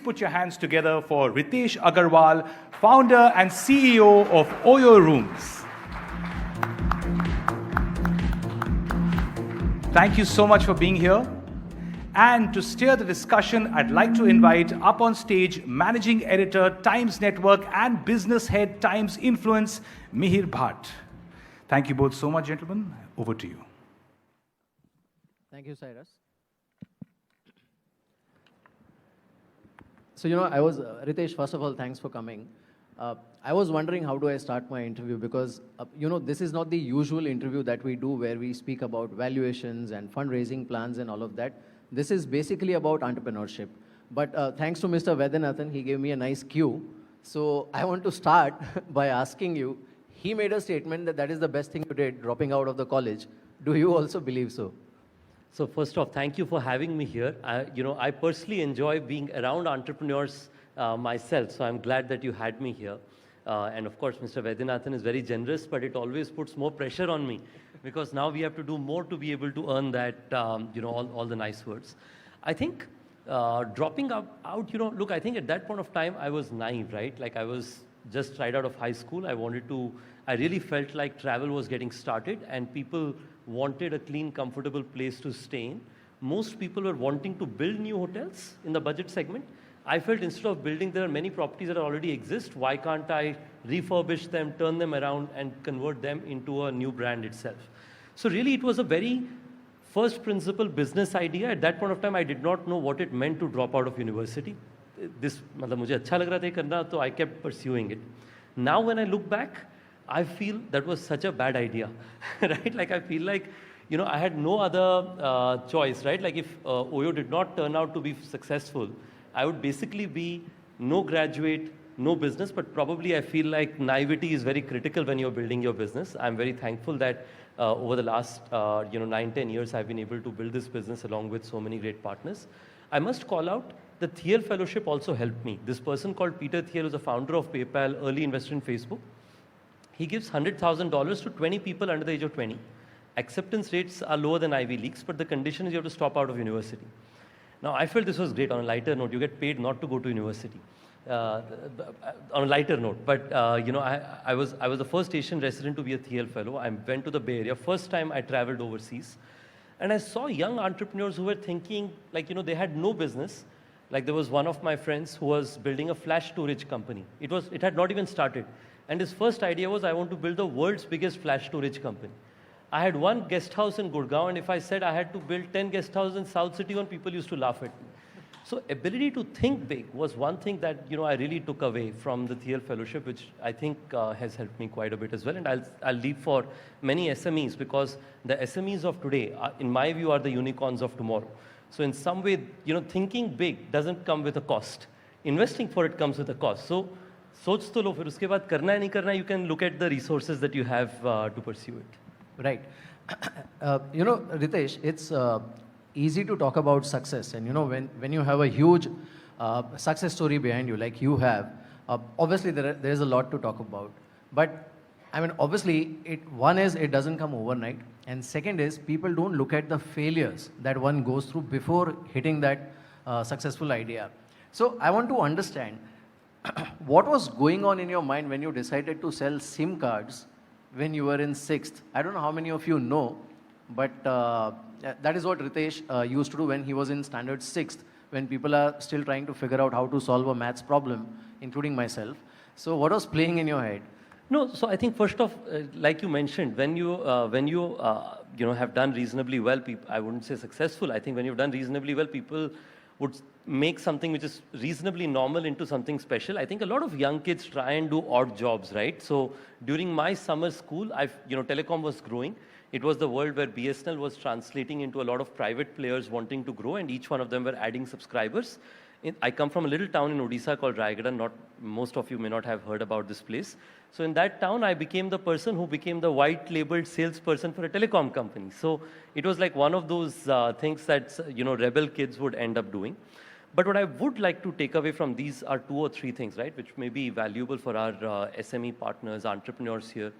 put your hands together for Ritesh Agarwal, founder and CEO of OYO Rooms. Thank you so much for being here. And to steer the discussion, I'd like to invite up on stage Managing Editor, Times Network and Business Head, Times Influence, Mihir Bhat. Thank you both so much, gentlemen. Over to you. Thank you, Cyrus. So, Ritesh, first of all, thanks for coming. I was wondering how do I start my interview because, this is not the usual interview that we do where we speak about valuations and fundraising plans and all of that. This is basically about entrepreneurship. But thanks to Mr. Vaidyanathan, he gave me a nice cue. So I want to start by asking you, he made a statement that that is the best thing you did, dropping out of the college. Do you also believe so? So first off, thank you for having me here. I personally enjoy being around entrepreneurs myself, so I'm glad that you had me here. And of course, Mr. Vaidyanathan is very generous, but it always puts more pressure on me because now we have to do more to be able to earn that, all the nice words. I think dropping out, look, I think at that point of time, I was naive, right? Like I was just right out of high school. I really felt like travel was getting started and people wanted a clean, comfortable place to stay in. Most people were wanting to build new hotels in the budget segment. I felt instead of building, there are many properties that already exist. Why can't I refurbish them, turn them around and convert them into a new brand itself? So really it was a very first principle business idea. At that point of time, I did not know what it meant to drop out of university. मुझे अच्छा लग रहा था करना, so I kept pursuing it. Now when I look back, I feel that was such a bad idea, right? Like I feel like, I had no other choice, right? Like if OYO did not turn out to be successful, I would basically be no graduate, no business, but probably I feel like naivety is very critical when you're building your business. I'm very thankful that over the last 9-10 years, I've been able to build this business along with so many great partners. I must call out the Thiel Fellowship also helped me. This person called Peter Thiel, who's the founder of PayPal, early investor in Facebook. He gives $100,000 to 20 people under the age of 20. Acceptance rates are lower than Ivy Leagues, but the condition is you have to stop out of university. Now, I felt this was great. On a lighter note, you get paid not to go to university. On a lighter note, but I was the first Asian resident to be a Thiel Fellow. I went to the Bay Area. First time I traveled overseas. And I saw young entrepreneurs who were thinking, they had no business. Like there was one of my friends who was building a flash storage company. It had not even started. And his first idea was, I want to build the world's biggest flash storage company. I had one guest house in Gurgaon, and if I said I had to build 10 guest houses in South City, people used to laugh at me. So ability to think big was one thing that I really took away from the Thiel Fellowship, which I think has helped me quite a bit as well. And I'll leave for many SMEs because the SMEs of today, in my view, are the unicorns of tomorrow. So in some way, thinking big doesn't come with a cost. Investing for it comes with a cost. So सोच तो लो फिर उसके बाद करना है नहीं करना है, you can look at the resources that you have to pursue it. Right. Ritesh, it's easy to talk about success, and when you have a huge success story behind you like you have, obviously there is a lot to talk about. But I mean, obviously, one is it doesn't come overnight, and second is people don't look at the failures that one goes through before hitting that successful idea. So I want to understand what was going on in your mind when you decided to sell SIM cards when you were in 6th? I don't know how many of you know, but that is what Ritesh used to do when he was in standard 6th, when people are still trying to figure out how to solve a maths problem, including myself. So what was playing in your head? No, so I think first off, like you mentioned, when you have done reasonably well, I wouldn't say successful. I think when you've done reasonably well, people would make something which is reasonably normal into something special. I think a lot of young kids try and do odd jobs, right? So during my summer school, telecom was growing. It was the world where BSNL was translating into a lot of private players wanting to grow, and each one of them were adding subscribers. I come from a little town in Odisha called Raigada. Most of you may not have heard about this place. So in that town, I became the person who became the white labeled salesperson for a telecom company. So it was like one of those things that rebel kids would end up doing. But what I would like to take away from these are 2 or 3 things, right, which may be valuable for our SME partners, entrepreneurs here.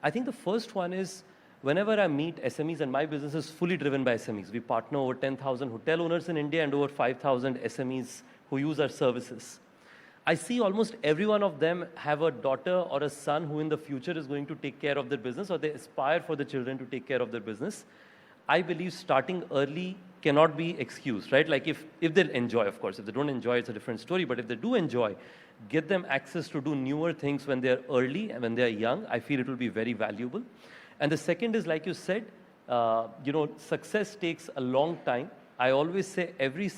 I think the first one is, whenever I meet SMEs, and my business is fully driven by SMEs. We partner over 10,000 hotel owners in India and over 5,000 SMEs who use our services. I see almost every one of them have a daughter or a son who in the future is going to take care of their business, or they aspire for the children to take care of their business. I believe starting early cannot be excused, right? Like if they'll enjoy, of course. If they don't enjoy, it's a different story. But if they do enjoy, get them access to do newer things when they're early and when they're young. I feel it will be very valuable. And the second is, like you said, success takes a long time. I always say every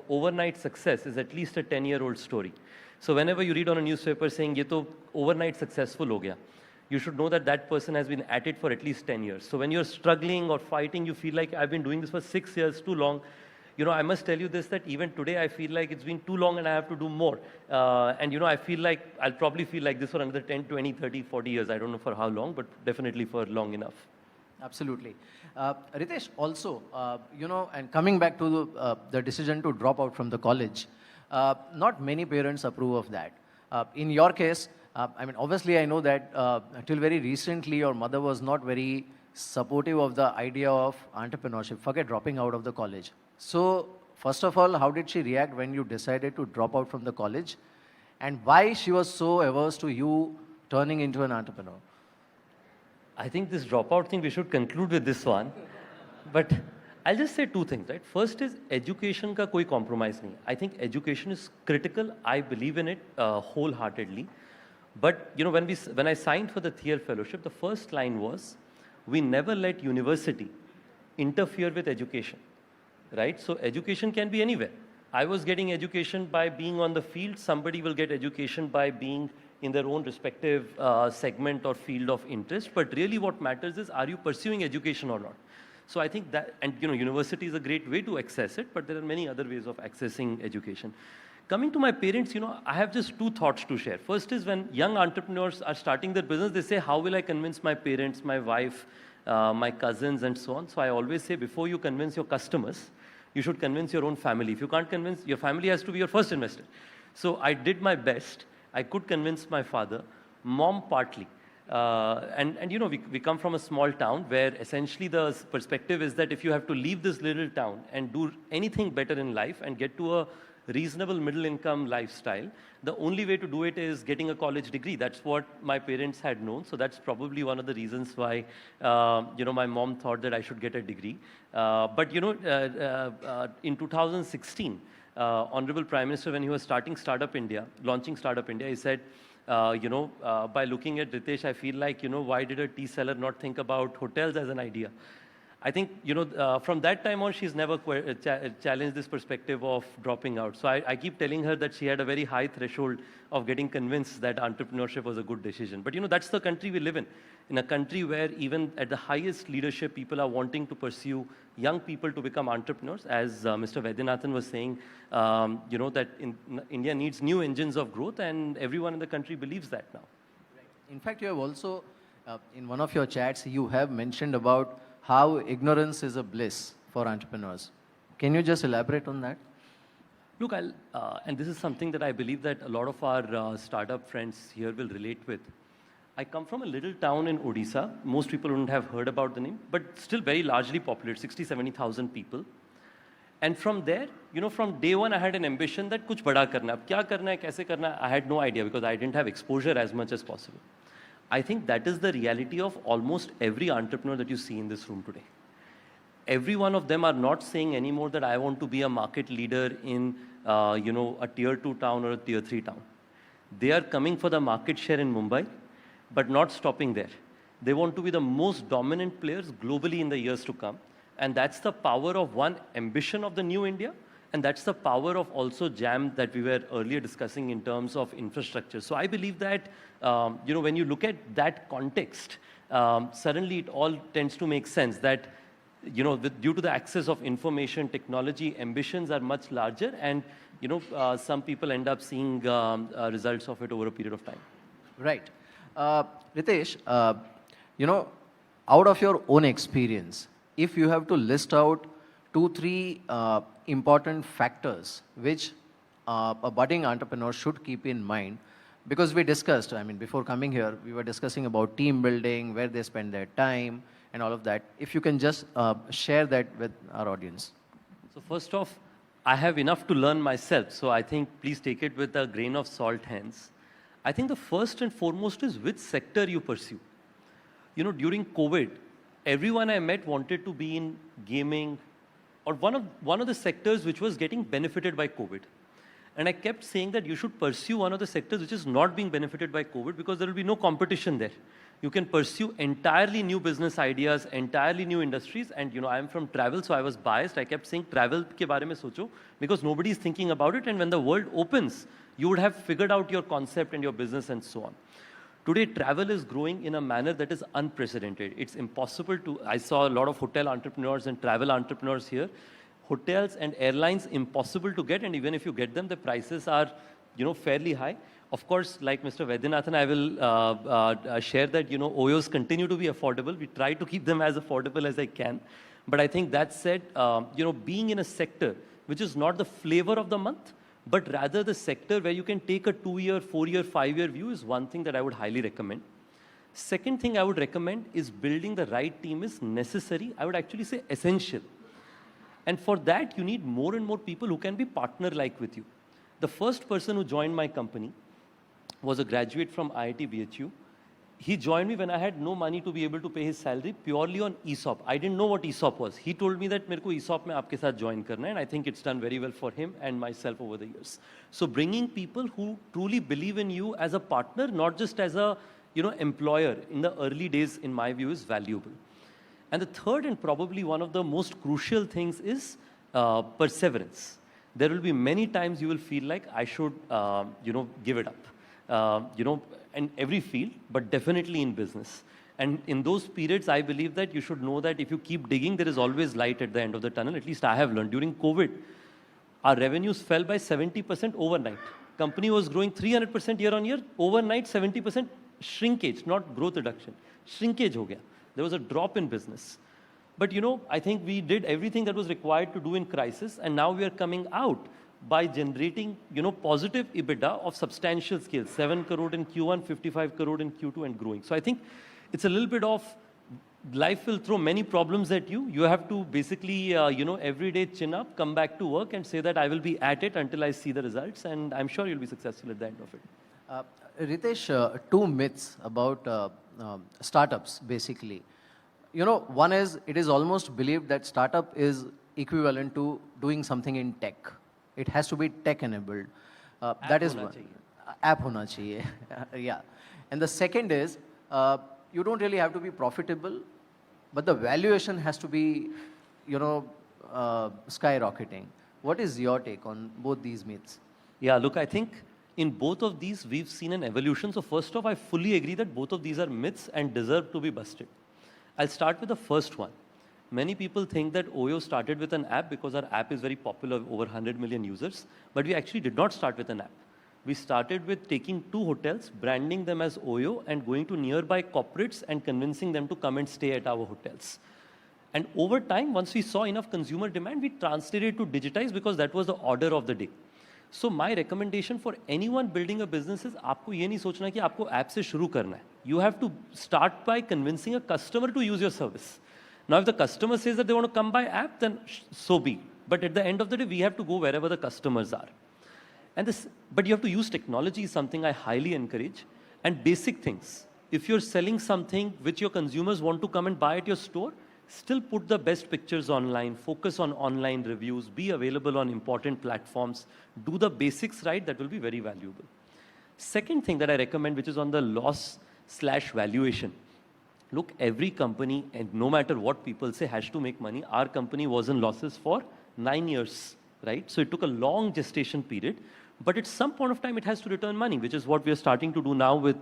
overnight success is at least a 10-year-old story. So whenever you read on a newspaper saying, ye to overnight successful ho gaya, you should know that that person has been at it for at least 10 years. So when you're struggling or fighting, you feel like I've been doing this for 6 years, too long. I must tell you this, that even today I feel like it's been too long and I have to do more. I feel like I'll probably feel like this for another 10, 20, 30, 40 years. I don't know for how long, but definitely for long enough. Absolutely. Ritesh, also, and coming back to the decision to drop out from the college, not many parents approve of that. In your case, obviously I know that till very recently your mother was not very supportive of the idea of entrepreneurship, forget dropping out of the college. So, first of all, how did she react when you decided to drop out from the college? And why she was so averse to you turning into an entrepreneur? I think this dropout thing, we should conclude with this one. But I'll just say two things, right? First is education ka koi compromise nahi. I think education is critical. I believe in it wholeheartedly. But when I signed for the Thiel Fellowship, the first line was, we never let university interfere with education, right? So education can be anywhere. I was getting education by being on the field. Somebody will get education by being in their own respective segment or field of interest. But really what matters is, are you pursuing education or not? So I think that, and university is a great way to access it, but there are many other ways of accessing education. Coming to my parents, I have just two thoughts to share. First is, when young entrepreneurs are starting their business, they say, how will I convince my parents, my wife, my cousins, and so on? So I always say, before you convince your customers, you should convince your own family. If you can't convince, your family has to be your first investor. So I did my best. I could convince my father, mom partly. We come from a small town where essentially the perspective is that if you have to leave this little town and do anything better in life and get to a reasonable middle income lifestyle, the only way to do it is getting a college degree. That's what my parents had known. So that's probably one of the reasons why, my mom thought that I should get a degree. In 2016, Honorable Prime Minister, when he was launching Startup India, he said, by looking at Ritesh, I feel like, why did a tea seller not think about hotels as an idea? I think, from that time on, she's never challenged this perspective of dropping out. So I keep telling her that she had a very high threshold of getting convinced that entrepreneurship was a good decision. But, that's the country we live in a country where even at the highest leadership, people are wanting to pursue young people to become entrepreneurs. As Mr. Vaidyanathan was saying, that India needs new engines of growth, and everyone in the country believes that now. Right. In fact, you have also, in one of your chats, you have mentioned about how ignorance is a bliss for entrepreneurs. Can you just elaborate on that? Look, and this is something that I believe that a lot of our startup friends here will relate with. I come from a little town in Odisha. Most people wouldn't have heard about the name, but still very largely populated, 60, 70,000 people. And from there, from day one, I had an ambition that kuch bada karna. Ab kya karna hai, kaise karna hai, I had no idea because I didn't have exposure as much as possible. I think that is the reality of almost every entrepreneur that you see in this room today. Every one of them are not saying anymore that I want to be a market leader in, a tier 2 town or a tier 3 town. They are coming for the market share in Mumbai, but not stopping there. They want to be the most dominant players globally in the years to come. And that's the power of one ambition of the new India. And that's the power of also JAM that we were earlier discussing in terms of infrastructure. So I believe that, when you look at that context, suddenly it all tends to make sense that, due to the access of information, technology, ambitions are much larger. And, some people end up seeing results of it over a period of time. Right. Ritesh, out of your own experience, if you have to list out 2-3 important factors which a budding entrepreneur should keep in mind, because we discussed, before coming here, we were discussing about team building, where they spend their time, and all of that. If you can just share that with our audience. So first off, I have enough to learn myself, so I think please take it with a grain of salt hence. I think the first and foremost is which sector you pursue. You know, during COVID, everyone I met wanted to be in gaming or one of the sectors which was getting benefited by COVID. And I kept saying that you should pursue one of the sectors which is not being benefited by COVID because there will be no competition there. You can pursue entirely new business ideas, entirely new industries. And you know, I'm from travel, so I was biased. I kept saying travel ke baare mein socho because nobody is thinking about it. And when the world opens, you would have figured out your concept and your business and so on. Today, travel is growing in a manner that is unprecedented. It's impossible to, I saw a lot of hotel entrepreneurs and travel entrepreneurs here. Hotels and airlines, impossible to get, and even if you get them, the prices are, you know, fairly high. Of course, like Mr. Vaidyanathan, I will share that, you know, OYOs continue to be affordable. We try to keep them as affordable as I can. But I think that said, you know, being in a sector which is not the flavor of the month, but rather the sector where you can take a 2-year, 4-year, 5-year view is one thing that I would highly recommend. Second thing I would recommend is building the right team is necessary. I would actually say essential. And for that, you need more and more people who can be partner-like with you. The first person who joined my company was a graduate from IIT BHU. He joined me when I had no money to be able to pay his salary purely on ESOP. I didn't know what ESOP was. He told me that मेरे को ESOP में आपके साथ join करना है, and I think it's done very well for him and myself over the years. So bringing people who truly believe in you as a partner, not just as a, you know, employer in the early days, in my view, is valuable. And the third and probably one of the most crucial things is perseverance. There will be many times you will feel like I should, you know, give it up. You know, in every field, but definitely in business. And in those periods, I believe that you should know that if you keep digging, there is always light at the end of the tunnel. At least I have learned. During COVID, our revenues fell by 70% overnight. Company was growing 300% year on year. Overnight, 70% shrinkage, not growth reduction. Shrinkage ho gaya. There was a drop in business. But you know, I think we did everything that was required to do in crisis, and now we are coming out by generating, you know, positive EBITDA of substantial scale, 7 crore in Q1, 55 crore in Q2, and growing. So I think it's a little bit of life will throw many problems at you. You have to basically, you know, every day chin up, come back to work and say that I will be at it until I see the results, and I'm sure you'll be successful at the end of it. Ritesh, two myths about startups, basically. You know, one is, it is almost believed that startup is equivalent to doing something in tech. It has to be tech-enabled. That is one. App hona chahiye. Yeah. And the second is, you don't really have to be profitable, but the valuation has to be, you know, skyrocketing. What is your take on both these myths? Yeah, look, I think in both of these, we've seen an evolution. So first off, I fully agree that both of these are myths and deserve to be busted. I'll start with the first one. Many people think that OYO started with an app because our app is very popular, over 100 million users. But we actually did not start with an app. We started with taking 2 hotels, branding them as OYO, and going to nearby corporates and convincing them to come and stay at our hotels. And over time, once we saw enough consumer demand, we translated to digitize because that was the order of the day. So my recommendation for anyone building a business is, आपको ये नहीं सोचना कि आपको app से शुरू करना है. You have to start by convincing a customer to use your service. Now, if the customer says that they want to come by app, then so be. But at the end of the day, we have to go wherever the customers are. But you have to use technology, is something I highly encourage. And basic things. If you're selling something which your consumers want to come and buy at your store, still put the best pictures online, focus on online reviews, be available on important platforms, do the basics right, that will be very valuable. Second thing that I recommend, which is on the loss/valuation. Look, every company, and no matter what people say, has to make money. Our company was in losses for 9 years, right? So it took a long gestation period. But at some point of time, it has to return money, which is what we are starting to do now with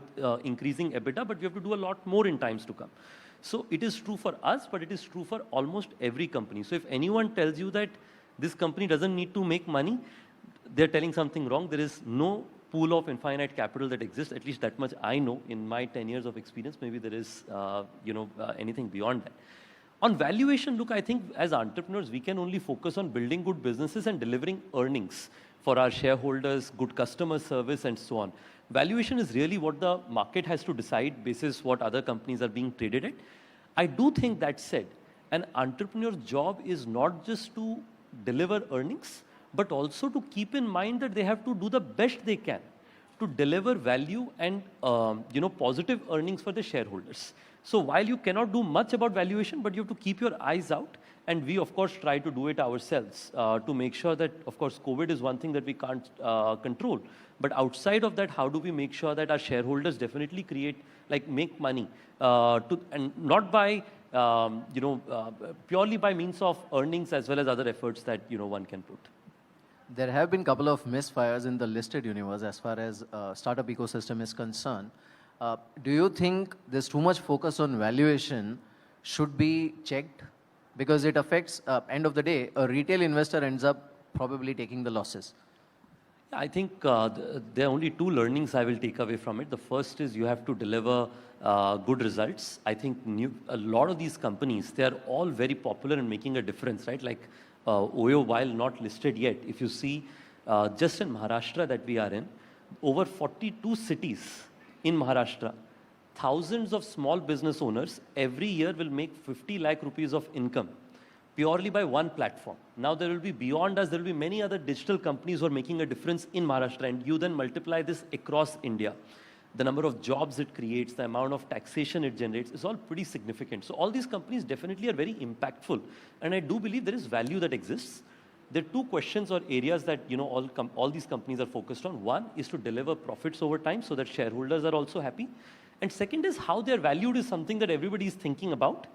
increasing EBITDA, but we have to do a lot more in times to come. So it is true for us, but it is true for almost every company. So if anyone tells you that this company doesn't need to make money, they're telling something wrong. There is no pool of infinite capital that exists, at least that much I know in my 10 years of experience. Maybe there is, anything beyond that. On valuation, look, I think as entrepreneurs, we can only focus on building good businesses and delivering earnings for our shareholders, good customer service, and so on. Valuation is really what the market has to decide basis what other companies are being traded at. I do think that said, an entrepreneur's job is not just to deliver earnings, but also to keep in mind that they have to do the best they can to deliver value and positive earnings for the shareholders. So while you cannot do much about valuation, but you have to keep your eyes out. And we, of course, try to do it ourselves to make sure that, of course, COVID is one thing that we can't control. But outside of that, how do we make sure that our shareholders definitely make money and not by, purely by means of earnings as well as other efforts that, one can put. There have been a couple of misfires in the listed universe as far as startup ecosystem is concerned. Do you think there's too much focus on valuation should be checked? Because it affects, end of the day, a retail investor ends up probably taking the losses. I think there are only two learnings I will take away from it. The first is you have to deliver good results. I think a lot of these companies, they are all very popular in making a difference, right? Like OYO, while not listed yet, if you see just in Maharashtra that we are in, over 42 cities in Maharashtra, thousands of small business owners every year will make 50 lakh rupees of income purely by one platform. Now there will be beyond us, there will be many other digital companies who are making a difference in Maharashtra, and you then multiply this across India. The number of jobs it creates, the amount of taxation it generates is all pretty significant. So all these companies definitely are very impactful. And I do believe there is value that exists. There are two questions or areas that all these companies are focused on. One is to deliver profits over time so that shareholders are also happy. And second is how they're valued is something that everybody is thinking about.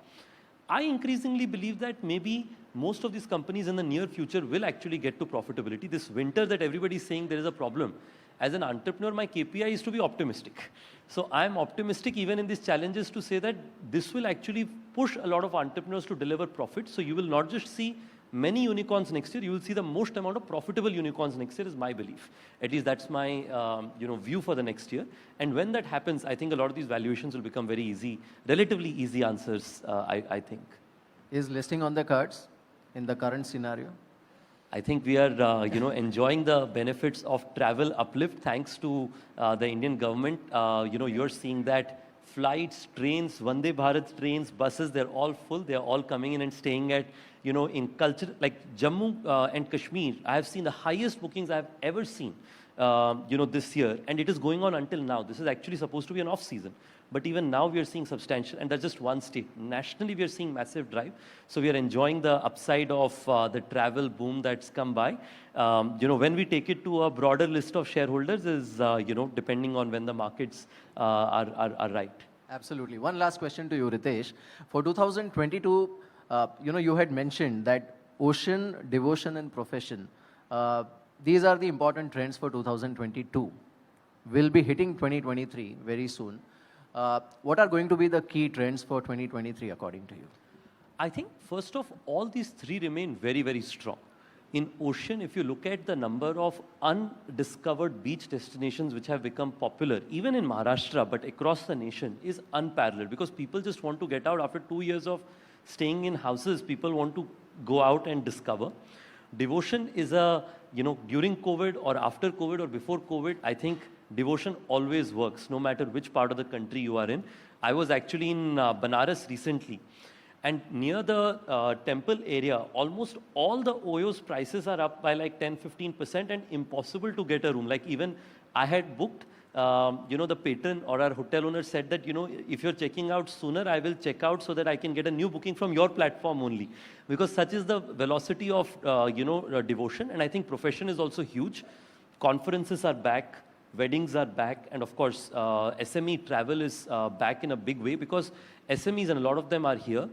I increasingly believe that maybe most of these companies in the near future will actually get to profitability. This winter that everybody is saying there is a problem. As an entrepreneur, my KPI is to be optimistic. So I'm optimistic even in these challenges to say that this will actually push a lot of entrepreneurs to deliver profits. So you will not just see many unicorns next year, you will see the most amount of profitable unicorns next year is my belief. At least that's my view for the next year. And when that happens, I think a lot of these valuations will become very easy, relatively easy answers, I think. Is listing on the cards in the current scenario? I think we are, enjoying the benefits of travel uplift thanks to the Indian government. You're seeing that flights, trains, Vande Bharat trains, buses, they're all full. They're all coming in and staying at, in culture, like Jammu and Kashmir. I have seen the highest bookings I have ever seen, this year. And it is going on until now. This is actually supposed to be an off season. But even now we are seeing substantial, and that's just one state. Nationally, we are seeing massive drive. So we are enjoying the upside of the travel boom that's come by. When we take it to a broader list of shareholders is, depending on when the markets are right. Absolutely. One last question to you, Ritesh. For 2022, you had mentioned that ocean, devotion, and profession. These are the important trends for 2022. We'll be hitting 2023 very soon. What are going to be the key trends for 2023 according to you? I think first of all, these three remain very, very strong. In ocean, if you look at the number of undiscovered beach destinations which have become popular, even in Maharashtra, but across the nation, is unparalleled because people just want to get out after 2 years of staying in houses. People want to go out and discover. Devotion is during COVID or after COVID or before COVID, I think devotion always works, no matter which part of the country you are in. I was actually in Banaras recently, and near the temple area, almost all the OYO's prices are up by like 10-15% and impossible to get a room. Like even I had booked, the patron or our hotel owner said that, if you're checking out sooner, I will check out so that I can get a new booking from your platform only. Because such is the velocity of, devotion. And I think profession is also huge. Conferences are back. Weddings are back, and of course, SME travel is back in a big way because SMEs, and a lot of them are here,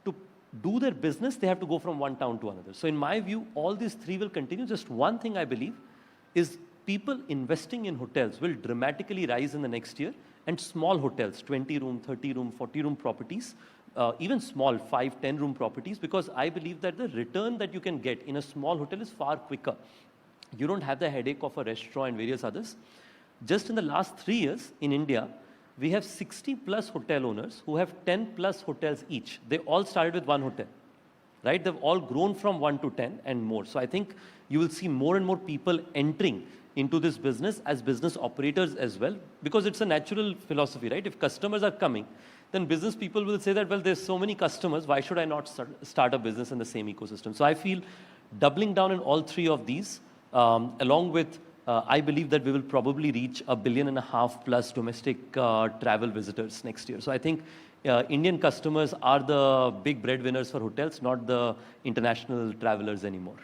to do their business, they have to go from one town to another. So in my view, all these three will continue. Just one thing I believe is people investing in hotels will dramatically rise in the next year, and small hotels, 20 room, 30 room, 40 room properties, even small 5, 10 room properties, because I believe that the return that you can get in a small hotel is far quicker. You don't have the headache of a restaurant and various others. Just in the last 3 years in India, we have 60 plus hotel owners who have 10 plus hotels each. They all started with one hotel, right? They've all grown from 1 to 10 and more. So I think you will see more and more people entering into this business as business operators as well, because it's a natural philosophy, right? If customers are coming, then business people will say that, well, there's so many customers, why should I not start a business in the same ecosystem? So I feel doubling down in all three of these, along with, I believe that we will probably reach 1.5 billion plus domestic travel visitors next year. So I think Indian customers are the big breadwinners for hotels, not the international travelers anymore.